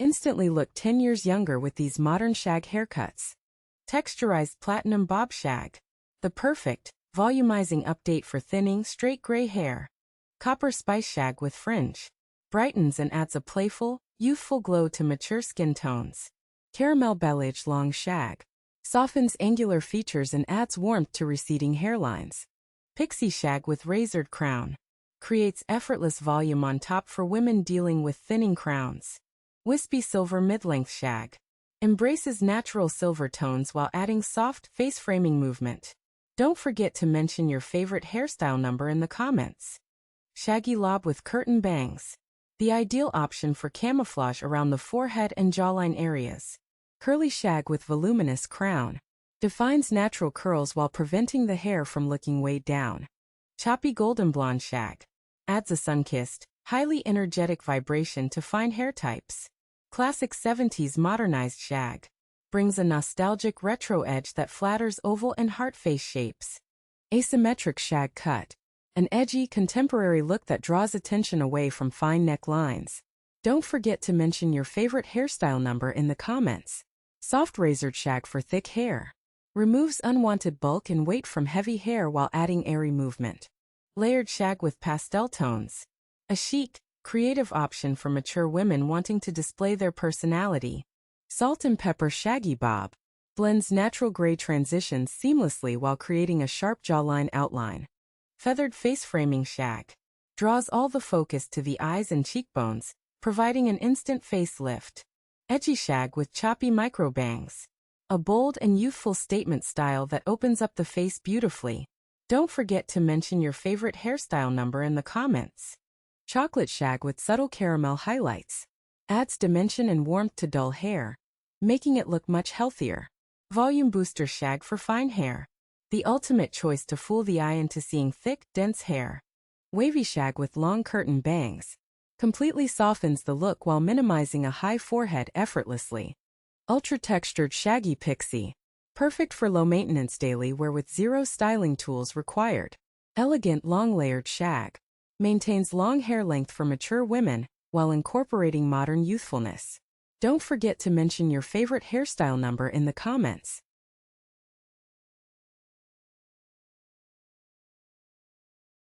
Instantly look 10 years younger with these modern shag haircuts. Texturized Platinum Bob Shag. The perfect, volumizing update for thinning, straight gray hair. Copper Spice Shag with Fringe. Brightens and adds a playful, youthful glow to mature skin tones. Caramel Balayage Long Shag. Softens angular features and adds warmth to receding hairlines. Pixie Shag with Razored Crown. Creates effortless volume on top for women dealing with thinning crowns. Wispy Silver Mid-Length Shag. Embraces natural silver tones while adding soft, face-framing movement. Don't forget to mention your favorite hairstyle number in the comments. Shaggy Lob with Curtain Bangs. The ideal option for camouflage around the forehead and jawline areas. Curly Shag with Voluminous Crown. Defines natural curls while preventing the hair from looking weighed down. Choppy Golden Blonde Shag. Adds a sun-kissed, highly energetic vibration to fine hair types. Classic 70s Modernized Shag. Brings a nostalgic retro edge that flatters oval and heart face shapes. Asymmetric Shag Cut. An edgy, contemporary look that draws attention away from fine neck lines. Don't forget to mention your favorite hairstyle number in the comments. Soft Razored Shag for thick hair. Removes unwanted bulk and weight from heavy hair while adding airy movement. Layered Shag with Pastel Tones. A chic, creative option for mature women wanting to display their personality. Salt and Pepper Shaggy Bob. Blends natural gray transitions seamlessly while creating a sharp jawline outline. Feathered Face Framing Shag. Draws all the focus to the eyes and cheekbones, providing an instant facelift. Edgy Shag with Choppy Micro Bangs. A bold and youthful statement style that opens up the face beautifully. Don't forget to mention your favorite hairstyle number in the comments. Chocolate Shag with Subtle Caramel Highlights. Adds dimension and warmth to dull hair, making it look much healthier. Volume Booster Shag for fine hair. The ultimate choice to fool the eye into seeing thick, dense hair. Wavy Shag with Long Curtain Bangs. Completely softens the look while minimizing a high forehead effortlessly. Ultra Textured Shaggy Pixie. Perfect for low-maintenance daily wear with zero styling tools required. Elegant Long Layered Shag. Maintains long hair length for mature women while incorporating modern youthfulness. Don't forget to mention your favorite hairstyle number in the comments.